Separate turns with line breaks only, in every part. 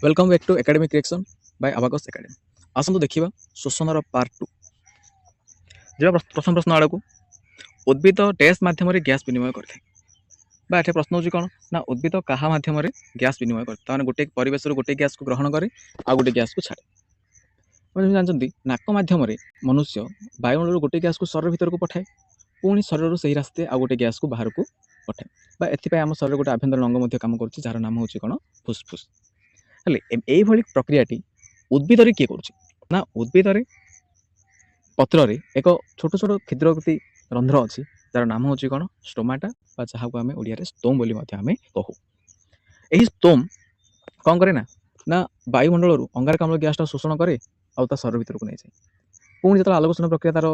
Welcome back to academic reaction by abacus academy. आसतु देखिबा शोषणर पार्ट 2। जे प्रथम प्रश्न आड़ को उद्भिद डैश माध्यम गैस विनिमय करथे बा एठे प्रश्न होची कोन ना उद्भिद काहा माध्यम गैस विनिमय करथे ताने गोटे परिवेश गोटे गैस को ग्रहण करे आ गोटे गैस को छाड़े। आपण जानचंती नाक माध्यम मनुष्य वायुमंडल गोटे गैस को शरीर भीतर को पठाए पुणी शरीर से ही रास्ते आ गोटे गैस को बाहर को पठाए बा एथिपाई आम शरीर गोटे आभ्यंतर अंग मध्य काम करुछि जार नाम होची कोन फुसफुस। ये प्रक्रियाटी उद्भिद किए कर उद्भिद पत्र एक छोट छोट क्षुद्रकृति रंध्र अच्छी जार नाम हूँ कौन स्टोमाटा जहाँ को आम ओडिया स्तोम बोली आम कहू। यही स्तोम कौन करे ना वायुमंडल अंगारकाम्ल गैस शोषण करे आ शरीर भर को नहीं जाए पुणी जो आलोकन प्रक्रिया तार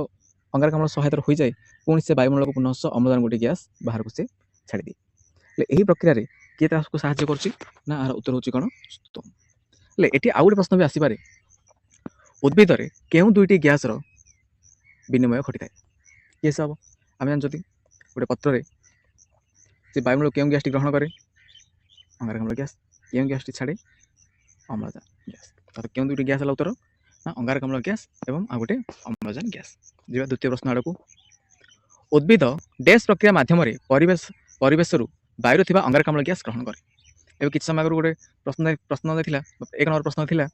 अंगारकाम्ल सहायता हो जाए पुणी से वायुमंडल को पुनः अम्लजान गोटे गैस बाहर को से छाड़ी दिए। यही प्रक्रिया किए ताको साहाय्य कर उत्तर हूँ कौन स्तोम। ये आउ गोटे प्रश्न भी आसपे उद्भिद क्यों दुईटी गैस विनिमय घटी थाए ये सब आम जानते गोटे पत्र से वायुमंडल क्यों गैस ग्रहण करे अंगारकाम्ल गैस क्यों गैस छाड़े अम्लजान गैस तो क्यों दुईटी गैस उत्तर ना अंगारकाम्ल गैस एवं आ गोटे अम्लजान गैस। जी द्वितीय प्रश्न आड़ को उद्भिद डैश प्रक्रिया माध्यम परिवेश वायु थी अंगारकाम्ल गैस ग्रहण करे। एवं किसी समय आगे गोटे प्रश्न एक नंबर प्रश्न था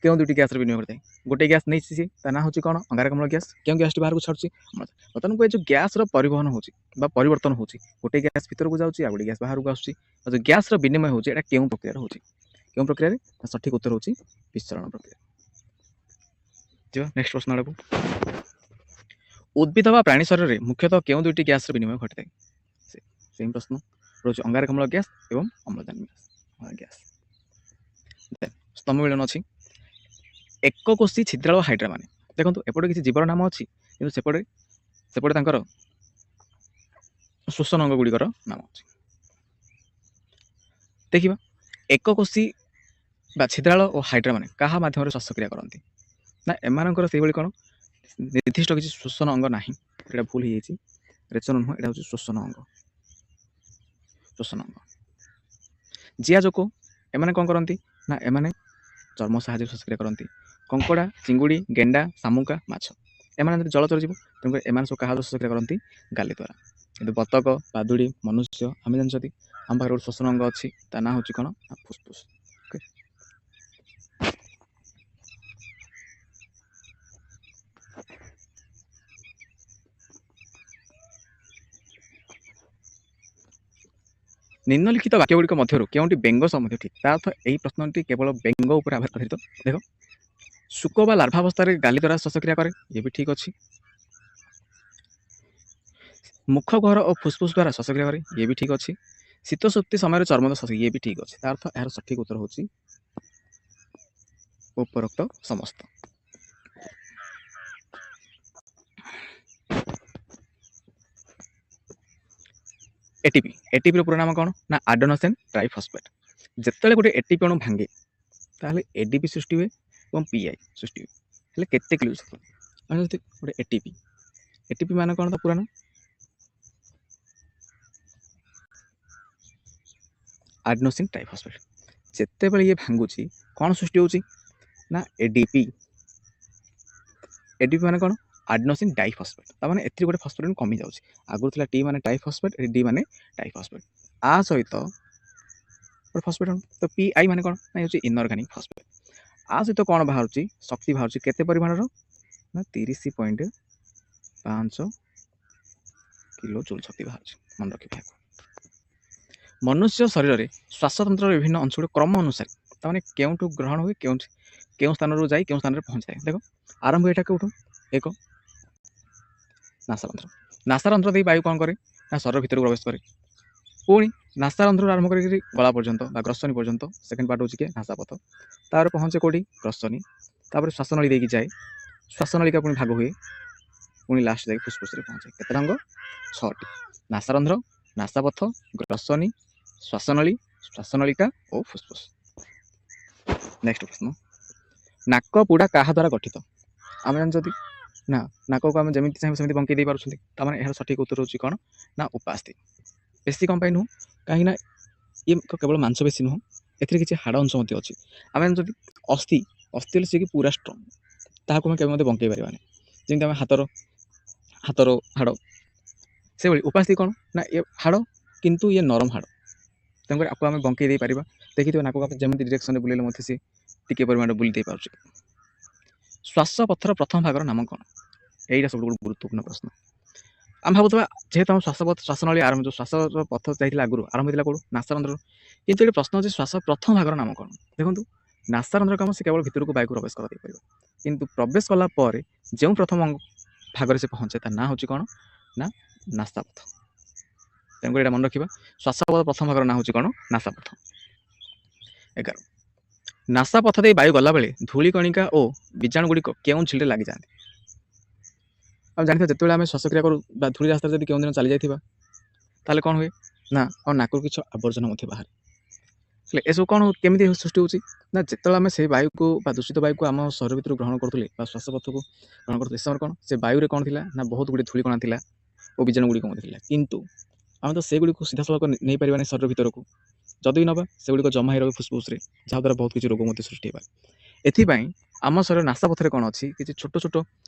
क्यों दुईटी गैस विनिमय करते गोटे गैस नहीं सी ना हूँ कौन अंगारकाम्ल गैस क्यों गैस बाहर को छाड़ी बर्तमान को जो गैस परिवहन हो परिवर्तन हो गोटे गैस भीतर को जाऊँगी आ गोटे गैस बाहर को आसूँ जो गैस विनिमय होता है क्यों प्रक्रिया क्यों प्रक्रिया सठिक उत्तर हूँ विसरण प्रक्रिया। नेक्स्ट प्रश्न आड़ को उद्भिद व प्राणी शरीर में मुख्यतः क्यों दुईटी गैस विनिमय घटी थाए सेम प्रश्न रोज अंगारकाम्ल गैस एवं अम्लजान गैस। स्तंभ मिलन अच्छी एक कोशी छिद्राल हाइड्रा मान देखो एपटे किसी जीवर नाम अच्छी कि सेपटे शोषण अंग गुड़िकर नाम अच्छी देखा एक कोशी छिद्राल और हाइड्रा मान क्या मध्यम श्वासक्रिया करती ना एमानकर से कौन निर्दिष्ट किसी शोषण अंग ना ये भूल हो रेचन नुह यहाँ हूँ शोषण अंग जिया जोक एम कौन करती ना एम चर्म साहाଯ୍य श्वासक्रिया करती कंकड़ा चिंगुड़ी गेंडा शामुका माछ एम जलचर जीव तेणुक एम सब क्या श्वासक्रिया करती गाली द्वारा कि बतक बादुड़ी मनुष्य आम जानते आम पाखे गोटे श्वसन अंग अच्छी ता ना हूँ कौन फुसफुस। निम्नलिखित वाक्यगुड़िक मध्य क्योंटी बेंग सम्बन्धी ठीक ता अर्थ यही प्रश्नटी केवल बेंग उपर आधारित। देख शुक व लार्भावस्था गाली द्वारा श्वासक्रिया करे ये भी ठीक अच्छी मुख गहर और फुसफुस द्वारा श्वासक्रिया करे ये भी ठीक अच्छी शीत सुक्ति समय चर्म श्वासक्रिया ये भी ठीक अच्छी अर्थ यार सठिक उत्तर हूँ उपरोक्त समस्त। एटीपी एटीपी पूरा नाम कौन ना आडेनोसिन ट्राइफॉस्फेट जिते गोटे एटीपी अणु भांगे ताहले एडीपी सृष्टि हुए और पीआई सृष्टि हुए केते किलो गोटे एटीपी एटीपी मान कौन पूरा नाम आडेनोसिन ट्राइफॉस्फेट जिते बड़े ये भांगुची कौन सृष्टि होची ना एडीपी एडीपी मान कौन आडेनोसिन डाइफॉस्फेट ताने एथि गोटे फॉस्फेट कमी जाउची आगु थिला टी माने डाइफॉस्फेट डी माने डाइफॉस्फेट आ सहित गोटे फॉस्फेट तो पी आई माने कौन ना होची इनऑर्गेनिक फॉस्फेट आ सहित कौन बाहर शक्ति बाहर केते परिमाणर ना 30.5 किलो जूल शक्ति बाहर मन रखिए। मनुष्य शरीर में श्वासतंत्र विभिन्न अंश क्रम अनुसार ताने केउठु ग्रहण हुए केउं स्थान जाए केउं स्थान पहुँचाए। देखो आरंभ यहाँ कौटू एक नासारंध्र नासारंध्र दे वायु कौन करे ना शरीर भीतर प्रवेश करे पुणी नासारंध्र आरंभ कर गला पर्यंत ग्रसनी पर्यंत सेकेंड पार्ट होची नासापथ तार पहुँचे कौटी ग्रसनी तापर श्वासनली देकी जाए श्वासनलिका पुणी भाग हुए पुणी लास्ट जाए फुसफुस पहुँचे केते अंग 6टी नासारंध्र नासापथ ग्रसनी श्वासनली श्वासनलिका और फुसफुस। नेक्स्ट प्रश्न नाक पुड़ा क्या द्वारा गठित आम जानते ना नाक को आम जमी चाहिए सेमती बंकई दे पार्टी यार सठिक उत्तर हूँ कौन ना उपास्थि पेशी कौन नुह कहीं ये केवल मांसपेशी नुह ଏଥିରେ କିଛି ହାଡ଼ ଅଂଶ ମଧ୍ୟ ଅଛି। ଆମେ ଯଦି ଅସ୍ଥି ହେଲେ ସିଏ କି ପୁରା ଷ୍ଟ୍ରଙ୍ଗ, ତାହାକୁ ଆମେ କେବେ ମଧ୍ୟ ବଙ୍କେଇ ପାରିବାନି। ଯେମିତି ଆମେ ହାତର ହାଡ଼, ସେଭଳି ଉପାସ୍ଥି କ'ଣ ନା ଏ ହାଡ଼ କିନ୍ତୁ ଇଏ ନରମ ହାଡ଼, ତେଣୁକରି ଆକୁ ଆମେ ବଙ୍କେଇ ଦେଇପାରିବା। ଦେଖିଥିବେ ନାକକୁ ଆମେ ଯେମିତି ଡିରେକ୍ସନରେ ବୁଲେଇଲେ ମଧ୍ୟ ସେ ଟିକିଏ ପରିମାଣରେ ବୁଲି ଦେଇପାରୁଛି। ଶ୍ୱାସପଥର ପ୍ରଥମ ଭାଗର ନାମ କ'ଣ? ଏଇଟା ସବୁଠୁ ଗୁରୁତ୍ୱପୂର୍ଣ୍ଣ ପ୍ରଶ୍ନ। ଆମେ ଭାବୁଥିବା ଯେହେତୁ ଆମ ଶ୍ୱାସନଳୀ ଆରମ୍ଭ ଯେଉଁ ଶ୍ୱାସର ପଥ ଯାଇଥିଲା ଆଗରୁ ଆରମ୍ଭ ହେଇଥିଲା କେଉଁଠୁ? ନାସାରନ୍ଧ୍ରରୁ। କିନ୍ତୁ ଏଠି ପ୍ରଶ୍ନ ହେଉଛି ଶ୍ୱାସ ପ୍ରଥମ ଭାଗର ନାମ କ'ଣ? ଦେଖନ୍ତୁ ନାସାରନ୍ଧ୍ର କାମ ସେ କେବଳ ଭିତରକୁ ବାୟୁକୁ ପ୍ରବେଶ କରାଯାଇପାରିବ, କିନ୍ତୁ ପ୍ରବେଶ କଲା ପରେ ଯେଉଁ ପ୍ରଥମ ଭାଗରେ ସେ ପହଞ୍ଚେ ତା ନାଁ ହେଉଛି କ'ଣ ନା ନାସାପଥ। ତେଣୁକରି ଏଇଟା ମନେ ରଖିବା, ଶ୍ୱାସପଥ ପ୍ରଥମ ଭାଗର ନାଁ ହେଉଛି କ'ଣ? ନାସାପଥ। 11 ନାସାପଥ ଦେଇ ବାୟୁ ଗଲାବେଳେ ଧୂଳିକଣିକା ଓ ବୀଜାଣୁଗୁଡ଼ିକ କେଉଁ ଝିଲ୍ଲିରେ ଲାଗିଯାଆନ୍ତି? ଆମେ ଜାଣିଥିବା ଯେତେବେଳେ ଆମେ ଶ୍ୱାସକ୍ରିୟା କରୁ ବା ଧୂଳି ରାସ୍ତାରେ ଯଦି କେଉଁ ଦିନ ଚାଲି ଯାଇଥିବା ତାହେଲେ କ'ଣ ହୁଏ ନା ଆଉ ନାକରୁ କିଛି ଆବର୍ଜନା ମଧ୍ୟ ବାହାରେ। ହେଲେ ଏସବୁ କ'ଣ କେମିତି ସୃଷ୍ଟି ହେଉଛି ନା ଯେତେବେଳେ ଆମେ ସେଇ ବାୟୁକୁ ବା ଦୂଷିତ ବାୟୁକୁ ଆମ ଶରୀର ଭିତରୁ ଗ୍ରହଣ କରୁଥିଲେ ବା ଶ୍ୱାସପଥକୁ ଗ୍ରହଣ କରୁଥିଲେ, ସେ ସମୟରେ କ'ଣ ସେ ବାୟୁରେ କ'ଣ ଥିଲା ନା ବହୁତ ଗୁଡ଼ିଏ ଧୂଳିକଣା ଥିଲା ଓ ବୀଜାଣୁ ଗୁଡ଼ିକ ମଧ୍ୟ ଥିଲା। କିନ୍ତୁ ଆମେ ତ ସେଗୁଡ଼ିକୁ ସିଧାସଳଖ ନେଇପାରିବାନି ଶରୀର ଭିତରକୁ, ଯଦି ନେବା ସେଗୁଡ଼ିକ ଜମା ହେଇ ରହିବ ଫୁସ୍ଫୁସ୍ରେ, ଯାହାଦ୍ୱାରା ବହୁତ କିଛି ରୋଗ ମଧ୍ୟ ସୃଷ୍ଟି ହେଇପାରେ। ଏଥିପାଇଁ ଆମ ଶରୀର ନାସାପଥରେ କ'ଣ ଅଛି କିଛି ଛୋଟ ଛୋଟ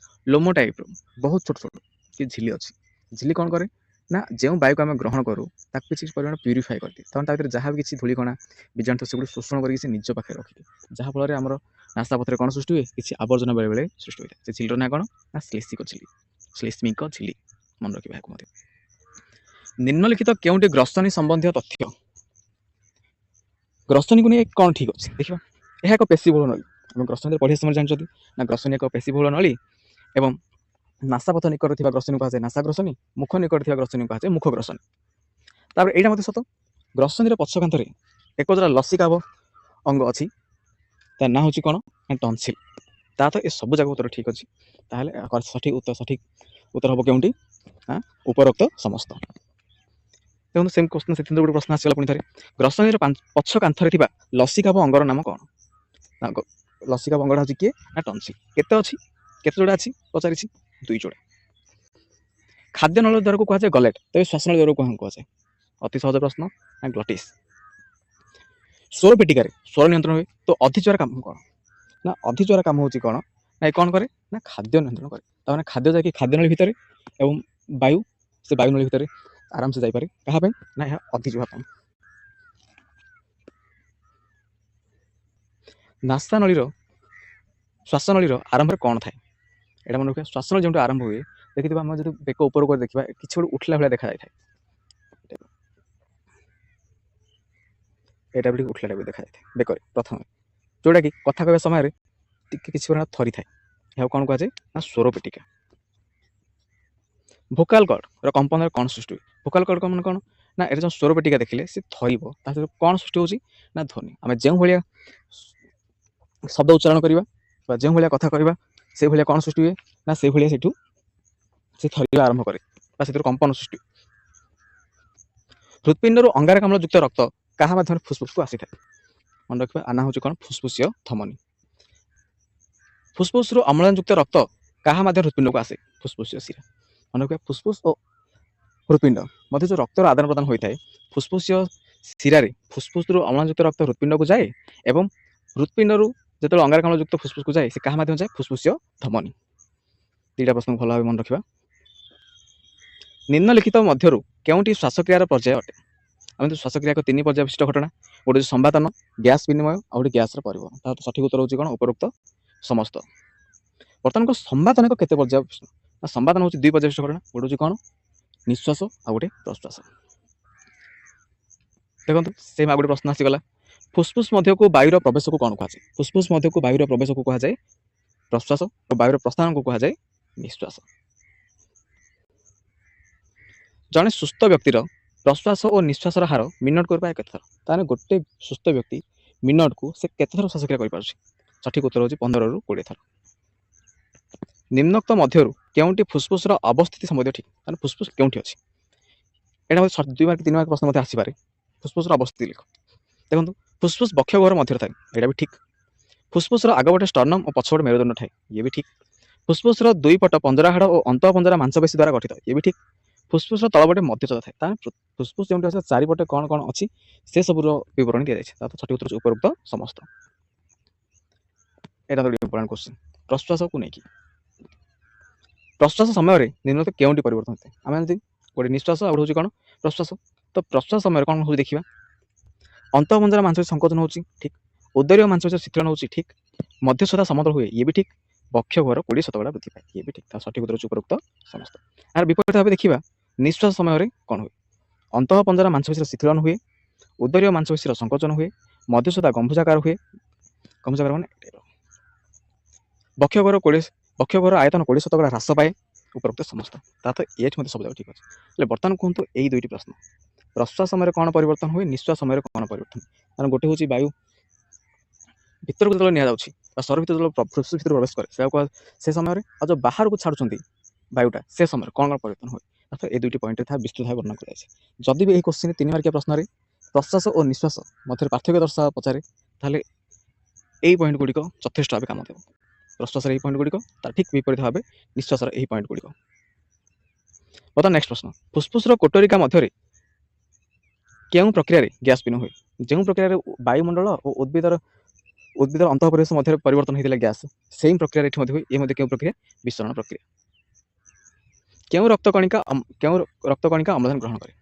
ଲୋମ ଟାଇପ୍ର ବହୁତ ଛୋଟ ଛୋଟ କିଛି ଝିଲ୍ଲି ଅଛି। ଝିଲ୍ଲି କ'ଣ କରେ ନା ଯେଉଁ ବାୟୁକୁ ଆମେ ଗ୍ରହଣ କରୁ ତାକୁ କିଛି ପରିମାଣ ପ୍ୟୁରିଫାଏ କରିଦିଏ, କାରଣ ତା ଭିତରେ ଯାହା ବି କିଛି ଧୂଳିକଣା ବୀଜାଣୁ ସେଗୁଡ଼ିକୁ ଶୋଷଣ କରିକି ସେ ନିଜ ପାଖରେ ରଖିଦିଏ, ଯାହାଫଳରେ ଆମର ନାସାପଥରେ କ'ଣ ସୃଷ୍ଟି ହୁଏ? କିଛି ଆବର୍ଜନା ବେଳେବେଳେ ସୃଷ୍ଟି ହୋଇଥାଏ। ସେ ଝିଲ୍ଲିର ନାଁ କ'ଣ ନା ଶ୍ଲେଷ୍ମିକ ଝିଲ୍ଲି। ମନେ ରଖିବା ଏହାକୁ ମଧ୍ୟ। ନିମ୍ନଲିଖିତ କେଉଁଟି ଗ୍ରସନୀ ସମ୍ବନ୍ଧୀୟ ତଥ୍ୟ? ଗ୍ରସନୀକୁ ନେଇ କ'ଣ ଠିକ୍ ଅଛି ଦେଖିବା। ଏହା ଏକ ପେଶୀବହୁଳ ନଳୀ। ଆମେ ଗ୍ରସନୀରେ ପଢ଼ିବା ସମୟରେ ଜାଣିଛନ୍ତି ନା ଗ୍ରସନୀ ଏକ ପେଶୀବହୁଳ ନଳୀ ଏବଂ ନାସାପଥ ନିକଟରେ ଥିବା ଗ୍ରସନୀ କୁହାଯାଏ ନାସା ଗ୍ରସନୀ, ମୁଖ ନିକଟରେ ଥିବା ଗ୍ରସନୀ କୁହାଯାଏ ମୁଖ ଗ୍ରସନୀ। ତାପରେ ଏଇଟା ମଧ୍ୟ ସତ, ଗ୍ରସନୀର ପଛ କାନ୍ଥରେ ଏକ ଯୋଉଟା ଲସିକାଭ ଅଙ୍ଗ ଅଛି ତା ନାଁ ହେଉଛି କ'ଣ ନା ଟନସିଲ୍। ତା ତ ଏ ସବୁ ଯାକ ଉତ୍ତର ଠିକ୍ ଅଛି। ତାହେଲେ ସଠିକ୍ ଉତ୍ତର ହେବ କେଉଁଠି ନା ଉପରୋକ୍ତ ସମସ୍ତ। ଦେଖନ୍ତୁ ସେମ୍ କ୍ୱେଶ୍ଚନ୍ ସେଥିରେ ଗୋଟେ ପ୍ରଶ୍ନ ଆସିଗଲା ପୁଣି ଥରେ, ଗ୍ରସନୀର ପଛ କାନ୍ଥରେ ଥିବା ଲସିକାଭ ଅଙ୍ଗର ନାମ କ'ଣ? ନା ଲସିକାଭ ଅଙ୍ଗଟା ହେଉଛି କିଏ ନା ଟନସିଲ୍। କେତେ ଯୋଡ଼ା ଅଛି ପଚାରିଛି? 2 ଯୋଡ଼ା। ଖାଦ୍ୟ ନଳ ଦ୍ୱାରକୁ କୁହାଯାଏ ଗଲେଟ୍, ତେବେ ଶ୍ୱାସନଳୀ ଦ୍ୱାରକୁ କ'ଣ କୁହାଯାଏ? ଅତି ସହଜ ପ୍ରଶ୍ନ ନା ଗ୍ଲଟିସ୍। ସ୍ୱର ପେଟିକାରେ ସ୍ୱର ନିୟନ୍ତ୍ରଣ ହୁଏ, ତ ଅଧିଚ୍ୱରା କାମ କ'ଣ? ନା ଅଧିଚ୍ୱରା କାମ ହେଉଛି କ'ଣ ନା କ'ଣ କରେ ନା ଖାଦ୍ୟ ନିୟନ୍ତ୍ରଣ କରେ। ତାମାନେ ଖାଦ୍ୟ ଯାଇକି ଖାଦ୍ୟନଳୀ ଭିତରେ ଏବଂ ବାୟୁ ସେ ବାୟୁନଳୀ ଭିତରେ ଆରାମସେ ଯାଇପାରେ। କାହା ପାଇଁ ନା ଏହା ଅଧିଚ୍ୱରା ପାଇଁ। ଶ୍ୱାସନଳୀର ଆରମ୍ଭରେ କ'ଣ ଥାଏ? ଏଇଟା ମନେ ରଖିବା, ଶ୍ୱାସନଳୀ ଯେଉଁଠି ଆରମ୍ଭ ହୁଏ ଦେଖିଥିବା ଆମେ ଯଦି ବେକ ଉପରକୁ ଦେଖିବା କିଛି ଗୋଟେ ଉଠିଲା ଭଳିଆ ଦେଖାଯାଇଥାଏ। ଏଇଟା ବି ଟିକେ ଉଠିଲା ଟାଇପ୍ ଦେଖାଯାଇଥାଏ ବେକରେ ପ୍ରଥମେ, ଯେଉଁଟାକି କଥା କହିବା ସମୟରେ ଟିକେ କିଛି ପରିମାଣ ଥରିଥାଏ। ଏହାକୁ କ'ଣ କୁହାଯାଏ ନା ସ୍ୱର ପେଟିକା। ଭୋକାଲ କର୍ଡର କମ୍ପନରେ କ'ଣ ସୃଷ୍ଟି ହୁଏ? ଭୋକାଲ କର୍ଡ ମାନେ କ'ଣ ନା ଏଇଟା ଯେଉଁ ସ୍ୱର ପେଟିକା ଦେଖିଲେ ସେ ଥରିବ, ତା ସହିତ କ'ଣ ସୃଷ୍ଟି ହେଉଛି ନା ଧ୍ୱନି। ଆମେ ଯେଉଁ ଭଳିଆ ଶବ୍ଦ ଉଚ୍ଚାରଣ କରିବା ବା ଯେଉଁ ଭଳିଆ କଥା କହିବା ସେଇଭଳିଆ କ'ଣ ସୃଷ୍ଟି ହୁଏ ନା ସେଇଭଳିଆ ସେଠୁ ସେ ଥରିବା ଆରମ୍ଭ କରେ ବା ସେଥିରୁ କମ୍ପନ ସୃଷ୍ଟି ହୁଏ। ହୃତ୍ପିଣ୍ଡରୁ ଅଙ୍ଗାରକାମ୍ଳ ଯୁକ୍ତ ରକ୍ତ କାହା ମାଧ୍ୟମରେ ଫୁସ୍ଫୁସ୍କୁ ଆସିଥାଏ? ମନେ ରଖିବା, ଆନା ହେଉଛି କ'ଣ ଫୁସ୍ଫୁସୀୟ ଧମନୀ। ଫୁସ୍ଫୁସ୍ରୁ ଅମ୍ଳଜାନ ଯୁକ୍ତ ରକ୍ତ କାହା ମାଧ୍ୟମରେ ହୃତ୍ପିଣ୍ଡକୁ ଆସେ? ଫୁସ୍ଫୁସୀୟ ଶିରା। ମନେ ରଖିବା, ଫୁସ୍ଫୁସ୍ ଓ ହୃତ୍ପିଣ୍ଡ ମଧ୍ୟ ଯେଉଁ ରକ୍ତର ଆଦାନ ପ୍ରଦାନ ହୋଇଥାଏ ଫୁସ୍ଫୁସୀୟ ଶିରାରେ ଫୁସ୍ଫୁସ୍ରୁ ଅମ୍ଳଜାନ ଯୁକ୍ତ ରକ୍ତ ହୃତ୍ପିଣ୍ଡକୁ ଯାଏ ଏବଂ ହୃତ୍ପିଣ୍ଡରୁ ଯେତେବେଳେ ଅଙ୍ଗାରକାମ୍ଳ ଯୁକ୍ତ ଫୁସ୍ଫୁସ୍କୁ ଯାଏ ସେ କାହା ମାଧ୍ୟମରେ ଯାଏ? ଫୁସ୍ଫୁସୀୟ ଧମନୀ। 2ଟା ପ୍ରଶ୍ନ ଭଲ ଭାବେ ମନେ ରଖିବା। ନିମ୍ନଲିଖିତ ମଧ୍ୟରୁ କେଉଁଟି ଶ୍ୱାସକ୍ରିୟାର ପର୍ଯ୍ୟାୟ ଅଟେ? ଆମେ ତ ଶ୍ୱାସକ୍ରିୟା ଏକ 3 ପର୍ଯ୍ୟାୟ ବିଶିଷ୍ଟ ଘଟଣା, ଗୋଟେ ହେଉଛି ସମ୍ବାଦନ, ଗ୍ୟାସ୍ ବିନିମୟ ଆଉ ଗୋଟେ ଗ୍ୟାସ୍ର ପରିବହନ। ତାର ସଠିକ୍ ଉତ୍ତର ହେଉଛି କ'ଣ ଉପରୋକ୍ତ ସମସ୍ତ। ବର୍ତ୍ତମାନ ସମ୍ବାଦନ ଏକ କେତେ ପର୍ଯ୍ୟାୟ? ନା ସମ୍ବାଦନ ହେଉଛି 2 ପର୍ଯ୍ୟାୟ ବିଶିଷ୍ଟ ଘଟଣା, ଗୋଟେ ହେଉଛି କ'ଣ ନିଶ୍ୱାସ ଆଉ ଗୋଟେ ପ୍ରଶ୍ୱାସ। ଦେଖନ୍ତୁ ସେମ୍ ଆଉ ଗୋଟେ ପ୍ରଶ୍ନ ଆସିଗଲା, ଫୁସ୍ଫୁସ୍ ମଧ୍ୟକୁ ବାୟୁର ପ୍ରବେଶକୁ କ'ଣ କୁହାଯାଏ? ଫୁସ୍ଫୁସ୍ ମଧ୍ୟକୁ ବାୟୁର ପ୍ରବେଶକୁ କୁହାଯାଏ ପ୍ରଶ୍ୱାସ ଓ ବାୟୁର ପ୍ରସ୍ଥାନକୁ କୁହାଯାଏ ନିଶ୍ୱାସ। ଜଣେ ସୁସ୍ଥ ବ୍ୟକ୍ତିର ପ୍ରଶ୍ୱାସ ଓ ନିଶ୍ୱାସର ହାର ମିନିଟ୍କୁ ପ୍ରାୟ କେତେ ଥର? ତାହେଲେ ଗୋଟେ ସୁସ୍ଥ ବ୍ୟକ୍ତି ମିନିଟ୍କୁ ସେ କେତେ ଥର ଶ୍ୱାସକ୍ରିୟା କରିପାରୁଛି? ସଠିକ୍ ଉତ୍ତର ହେଉଛି 15ରୁ 20 ଥର। ନିମ୍ନୋକ୍ତ ମଧ୍ୟରୁ କେଉଁଟି ଫୁସ୍ଫୁସ୍ର ଅବସ୍ଥିତି ସମ୍ବନ୍ଧୀୟ ଠିକ୍? ତାହେଲେ ଫୁସ୍ଫୁସ୍ କେଉଁଠି ଅଛି? ଏଇଟା ମଧ୍ୟ 2 ମାର୍କ 3 ମାର୍କ ପ୍ରଶ୍ନ ମଧ୍ୟ ଆସିପାରେ। ଫୁସ୍ଫୁସ୍ର ଅବସ୍ଥିତି ଲେଖ। ଦେଖନ୍ତୁ ଫୁସ୍ଫୁସ୍ ବକ୍ଷ ଗହ୍ୱର ମଧ୍ୟରେ ଥାଏ, ଏଇଟା ବି ଠିକ୍। ଫୁସ୍ଫୁସ୍ର ଆଗପଟେ ଷ୍ଟର୍ଣ୍ଣମ୍ ଓ ପଛପଟେ ମେରୁଦଣ୍ଡ ଥାଏ, ଇଏ ବି ଠିକ୍। ଫୁସ୍ଫୁସ୍ର 2 ପଟ ପଞ୍ଜରା ହାଡ଼ ଓ ଅନ୍ତଃପଞ୍ଜରା ମାଂସପେଶୀ ଦ୍ୱାରା ଗଠିତ, ଇଏ ବି ଠିକ୍। ଫୁସ୍ଫୁସ୍ର ତଳପଟେ ମଧ୍ୟଚ୍ଛଦା ଥାଏ। ତାହେଲେ ଫୁସ୍ଫୁସ୍ ଯେଉଁଠି ଅଛି ଚାରିପଟେ କ'ଣ କ'ଣ ଅଛି ସେ ସବୁର ବିବରଣୀ ଦିଆଯାଇଛି। ତାର ସଠିକ୍ ଉତ୍ତର ହେଉଛି ଉପରୋକ୍ତ ସମସ୍ତ। ଏଇଟା ଗୋଟେ ଇମ୍ପୋର୍ଟାଣ୍ଟ କ୍ୱେଶ୍ଚିନ୍ ପ୍ରଶ୍ୱାସକୁ ନେଇକି। ପ୍ରଶ୍ୱାସ ସମୟରେ ନିମ୍ନଲିଖିତ କେଉଁଟି ପରିବର୍ତ୍ତନ ହୋଇଥାଏ? ଆମେ ଜାଣିଛୁ ଗୋଟେ ନିଶ୍ୱାସ ଆଉ ଗୋଟେ ହେଉଛି କ'ଣ ପ୍ରଶ୍ୱାସ। ତ ପ୍ରଶ୍ୱାସ ସମୟରେ କ'ଣ ହେଉଛି ଦେଖିବା। ଅନ୍ତଃପଞ୍ଜରା ମାଂସପେଶୀ ସଙ୍କୋଚନ ହେଉଛି ଠିକ୍, ଉଦରୀୟ ମାଂସପେଶୀ ଶିଥିଳନ ହେଉଛି ଠିକ୍, ମଧ୍ୟଚ୍ଛଦା ସମତଳ ହୁଏ ଇଏ ବି ଠିକ୍, ବକ୍ଷ ଘର 20% ବୃଦ୍ଧି ପାଏ ଇଏ ବି ଠିକ୍। ତାର ସଠିକ୍ ଉତ୍ତର ହେଉଛି ଉପରୋକ୍ତ ସମସ୍ତ। ଏହାର ବିପରୀତ ଭାବେ ଦେଖିବା ନିଶ୍ୱାସ ସମୟରେ କ'ଣ ହୁଏ। ଅନ୍ତଃପଞ୍ଜରା ମାଂସପେଶୀର ଶିଥିଳନ ହୁଏ, ଉଦରୀୟ ମାଂସପେଶୀର ସଙ୍କୋଚନ ହୁଏ, ମଧ୍ୟଚ୍ଛଦା ଗମ୍ଭୁଜାକାର ହୁଏ, ଗମ୍ଭୁଜାକାର ମାନେ ବକ୍ଷ ଘର ଆୟତନ 20% ହ୍ରାସ ପାଏ ଉପରୋକ୍ତ ସମସ୍ତ। ତାର ତ ଏଠି ମଧ୍ୟ ସବୁ ଯାକ ଠିକ୍ ଅଛି। ହେଲେ ବର୍ତ୍ତମାନ କୁହନ୍ତୁ ଏଇ ଦୁଇଟି ପ୍ରଶ୍ନ ପ୍ରଶ୍ୱାସ ସମୟରେ କ'ଣ ପରିବର୍ତ୍ତନ ହୁଏ, ନିଶ୍ୱାସ ସମୟରେ କ'ଣ ପରିବର୍ତ୍ତନ ହୁଏ। କାରଣ ଗୋଟେ ହେଉଛି ବାୟୁ ଭିତରକୁ ଯେତେବେଳେ ନିଆଯାଉଛି ବା ଶରୀର ଭିତରେ ଯେତେବେଳେ ଫୁସ୍ଫୁସ୍ ଭିତରକୁ ପ୍ରବେଶ କରେ ସେ ସମୟରେ ଆଉ ଯେଉଁ ବାହାରକୁ ଛାଡ଼ୁଛନ୍ତି ବାୟୁଟା ସେ ସମୟରେ କ'ଣ କ'ଣ ପରିବର୍ତ୍ତନ ହୁଏ। ଅର୍ଥାତ୍ ଏ ଦୁଇଟି ପଏଣ୍ଟରେ ତାହା ବିସ୍ତୃତ ଭାବେ ବର୍ଣ୍ଣନା କରାଯାଇଛି। ଯଦି ବି ଏହି କୋଶ୍ଚିନ୍ 3 ମାର୍କିଆ ପ୍ରଶ୍ନରେ ପ୍ରଶ୍ୱାସ ଓ ନିଶ୍ୱାସ ମଧ୍ୟରେ ପାର୍ଥକ୍ୟ ଦର୍ଶାଅ ପଚାରେ ତାହେଲେ ଏଇ ପଏଣ୍ଟ ଗୁଡ଼ିକ ଯଥେଷ୍ଟ ଭାବେ କାମ ଦେବ। ପ୍ରଶ୍ୱାସର ଏହି ପଏଣ୍ଟ ଗୁଡ଼ିକ ତାର ଠିକ୍ ବିପରୀତ ଭାବେ ନିଶ୍ୱାସର ଏହି ପଏଣ୍ଟ ଗୁଡ଼ିକ। ବର୍ତ୍ତମାନ ନେକ୍ସଟ ପ୍ରଶ୍ନ ଫୁସ୍ଫୁସ୍ର କୋଟରିକା ମଧ୍ୟରେ କେଉଁ ପ୍ରକ୍ରିୟାରେ ଗ୍ୟାସ୍ ବିନୋଦ ହୁଏ। ଯେଉଁ ପ୍ରକ୍ରିୟାରେ ବାୟୁମଣ୍ଡଳ ଓ ଉଦ୍ଭିଦର ଅନ୍ତଃପରିବେଶ ମଧ୍ୟରେ ପରିବର୍ତ୍ତନ ହୋଇଥିଲା ଗ୍ୟାସ୍ ସେଇ ପ୍ରକ୍ରିୟାରେ ଏଠି ମଧ୍ୟ ହୁଏ। ଏ ମଧ୍ୟ କେଉଁ ପ୍ରକ୍ରିୟା ବିଶରଣ ପ୍ରକ୍ରିୟା। କେଉଁ ରକ୍ତକଣିକା ଅମ୍ଳଜାନ ଗ୍ରହଣ କରେ।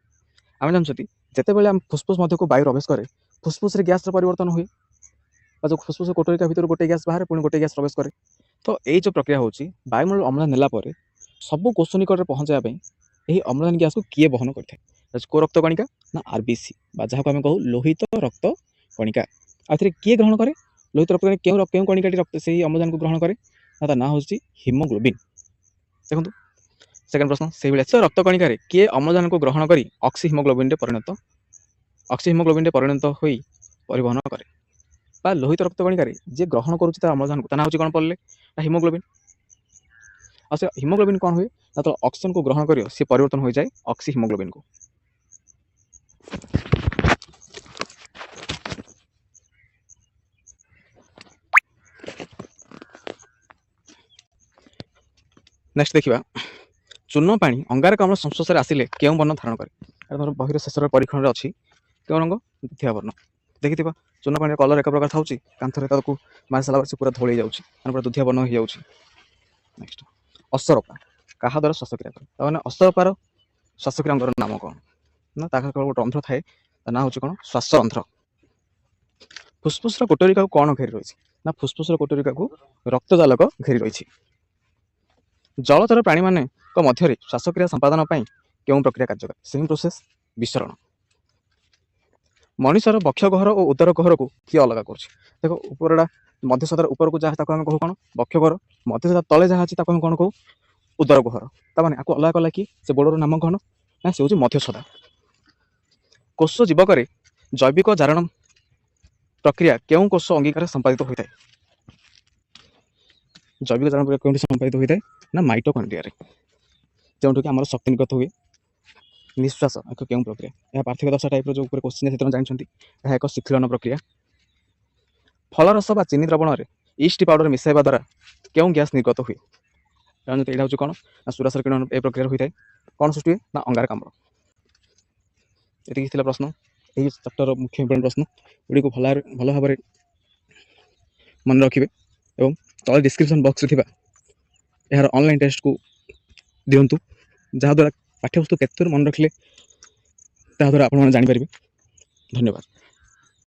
ଆମେ ଜାଣିଛନ୍ତି ଯେତେବେଳେ ଆମେ ଫୁସ୍ଫୁସ୍ ମଧ୍ୟକୁ ବାୟୁ ପ୍ରବେଶ କରେ ଫୁସ୍ଫୁସ୍ରେ ଗ୍ୟାସ୍ର ପରିବର୍ତ୍ତନ ହୁଏ ବା ଯେଉଁ ଫୁସ୍ଫୁସ୍ କୋଟରିକା ଭିତରୁ ଗୋଟେ ଗ୍ୟାସ୍ ବାହାରେ ପୁଣି ଗୋଟେ ଗ୍ୟାସ୍ ପ୍ରବେଶ କରେ। ତ ଏଇ ଯେଉଁ ପ୍ରକ୍ରିୟା ହେଉଛି ବାୟୁମଣ୍ଡଳ ଅମ୍ଳଜାନ ନେଲା ପରେ ସବୁ କୋଷ ନିକଟରେ ପହଞ୍ଚାଇବା ପାଇଁ ଏହି ଅମ୍ଳଜାନ ଗ୍ୟାସ୍କୁ କିଏ ବହନ କରିଥାଏ। କୋଉ ରକ୍ତ କଣିକା ନା ଆରବିସି ବା ଯାହାକୁ ଆମେ କହୁ ଲୋହିତ ରକ୍ତ କଣିକା। ଆଉ ଏଥିରେ କିଏ ଗ୍ରହଣ କରେ ଲୋହିତ ରକ୍ତ କଣିକା କେଉଁ କଣିକାଟି ସେହି ଅମ୍ଳଜାନକୁ ଗ୍ରହଣ କରେ ନା ତା ନାଁ ହେଉଛି ହିମୋଗ୍ଲୋବିନ୍। ଦେଖନ୍ତୁ ସେକେଣ୍ଡ ପ୍ରଶ୍ନ ସେଇଭଳିଆ ରକ୍ତ କଣିକାରେ କିଏ ଅମ୍ଳଜାନକୁ ଗ୍ରହଣ କରି ଅକ୍ସି ହିମୋଗ୍ଲୋବିନ୍ରେ ପରିଣତ ହୋଇ ପରିବହନ କରେ ବା ଲୋହିତ ରକ୍ତ କଣିକାରେ ଯିଏ ଗ୍ରହଣ କରୁଛି ତା ଅମ୍ଳଜାନକୁ ତା ନାଁ ହେଉଛି କ'ଣ ପଡ଼ିଲେ ନା ହିମୋଗ୍ଲୋବିନ୍। ଆଉ ସେ ହିମୋଗ୍ଲୋବିନ୍ କ'ଣ ହୁଏ ନା ତ ଅକ୍ସିଜେନକୁ ଗ୍ରହଣ କରିବ ସେ ପରିବର୍ତ୍ତନ ହୋଇଯାଏ ଅକ୍ସି ହିମୋଗ୍ଲୋବିନ୍କୁ। ନେକ୍ସଟ ଦେଖିବା ଚୂନ ପାଣି ଅଙ୍ଗାରକାମ୍ଳ ସଂସ୍ପର୍ଶରେ ଆସିଲେ କେଉଁ ବର୍ଣ୍ଣ ଧାରଣ କରେ। ଆମର ବହିର ଶେଷର ପରୀକ୍ଷଣରେ ଅଛି କେଉଁ ରଙ୍ଗ ଦ୍ୱିତୀୟ ବର୍ଣ୍ଣ। ଦେଖିଥିବ ଚୂନ ପାଣିର କଲର ଏକ ପ୍ରକାର ଥାଉଛି କାନ୍ଥରେ ତାକୁ ମାରି ସାରିଲା ପରେ ସେ ପୁରା ଧୋଳି ଯାଉଛି ମାନେ ପୁରା ଦ୍ୱିତୀୟ ବର୍ଣ୍ଣ ହେଇଯାଉଛି। ନେକ୍ସଟ ଅସରପା କାହା ଦ୍ୱାରା ଶ୍ୱାସକ୍ରିୟା କରେ। ତାମାନେ ଅସରପାର ଶ୍ୱାସକ୍ରିୟା ଅଙ୍ଗର ନାମ କ'ଣ ନା ତା କେବଳ ଗୋଟେ ରନ୍ଧ୍ର ଥାଏ ତା ନାଁ ହେଉଛି କ'ଣ ଶ୍ୱାସରନ୍ଧ୍ର। ଫୁସ୍ଫୁସ୍ର କୋଟରିକାକୁ କ'ଣ ଘେରି ରହିଛି ନା ଫୁସ୍ଫୁସ୍ର କୋଟରିକାକୁ ରକ୍ତଜାଲକ ଘେରି ରହିଛି। ଜଳଚର ପ୍ରାଣୀମାନଙ୍କ ମଧ୍ୟରେ ଶ୍ୱାସକ୍ରିୟା ସମ୍ପାଦନ ପାଇଁ କେଉଁ ପ୍ରକ୍ରିୟା କାର୍ଯ୍ୟକାରୀ ସେମ୍ ପ୍ରୋସେସ୍ ବିସରଣ। ମଣିଷର ବକ୍ଷ ଗହ୍ୱର ଓ ଉଦର ଗହ୍ୱରକୁ କିଏ ଅଲଗା କରୁଛି। ଦେଖ ଉପରଟା ମଧ୍ୟଚ୍ଛଦାର ଉପରକୁ ଯାହା ତାକୁ ଆମେ କହୁ କ'ଣ ବକ୍ଷ ଗହ୍ୱର, ମଧ୍ୟଚ୍ଛଦା ତଳେ ଯାହା ଅଛି ତାକୁ ଆମେ କ'ଣ କହୁ ଉଦର ଗହ୍ୱର। ତାମାନେ ଆକୁ ଅଲଗା କଲା କି ସେ ବୋର୍ଡର ନାମ କ'ଣ ନା ସେ ହେଉଛି ମଧ୍ୟଚ୍ଛଦା। କୋଷ ଜୀବକରେ ଜୈବିକ ଜାରଣ ପ୍ରକ୍ରିୟା କେଉଁ କୋଷ ଅଙ୍ଗୀକାରରେ ସମ୍ପାଦିତ ହୋଇଥାଏ। ଜୈବିକ ଜାରଣ ପ୍ରକ୍ରିୟା କେଉଁଠି ସମ୍ପାଦିତ ହୋଇଥାଏ ନା ମାଇଟୋକଣ୍ଡ୍ରିଆରେ ଯେଉଁଠିକି ଆମର ଶକ୍ତି ନିର୍ଗତ ହୁଏ। ନିଶ୍ୱାସ ଏକ କେଉଁ ପ୍ରକ୍ରିୟା ଏହା ପାର୍ଥିକ ଦଶା ଟାଇପ୍ର ଯେଉଁ ଉପରେ କୋଶ୍ଚିନ୍ ସେଥିରେ ଜାଣିଛନ୍ତି ଏହା ଏକ ଶିଥିଳନ ପ୍ରକ୍ରିୟା। ଫଳରସ ବା ଚିନି ଦ୍ରବଣରେ ଇଷ୍ଟ ପାଉଡର ମିଶାଇବା ଦ୍ୱାରା କେଉଁ ଗ୍ୟାସ୍ ନିର୍ଗତ ହୁଏ। ଜାଣନ୍ତୁ ଏଇଟା ହେଉଛି କ'ଣ ନା ସୁରାସର କିରଣ ଏ ପ୍ରକ୍ରିୟାରେ ହୋଇଥାଏ। କ'ଣ ସୃଷ୍ଟି ହୁଏ ନା ଅଙ୍ଗାରକାମ୍ଳ। ଏତିକି ଥିଲା ପ୍ରଶ୍ନ ଏହି ଚାପ୍ଟରର ମୁଖ୍ୟ ଇମ୍ପୋର୍ଟାଣ୍ଟ ପ୍ରଶ୍ନ ଗୁଡ଼ିକୁ ଭଲ ଭାବରେ ମନେ ରଖିବେ ଏବଂ ତଳେ ଡିସ୍କ୍ରିପ୍ସନ୍ ବକ୍ସରେ ଥିବା ଏହାର ଅନଲାଇନ୍ ଟେଷ୍ଟକୁ ଦିଅନ୍ତୁ ଯାହାଦ୍ୱାରା ପାଠ୍ୟବସ୍ତୁ କେତେ ମନେ ରଖିଲେ ତାହା ଦ୍ୱାରା ଆପଣମାନେ ଜାଣିପାରିବେ। ଧନ୍ୟବାଦ।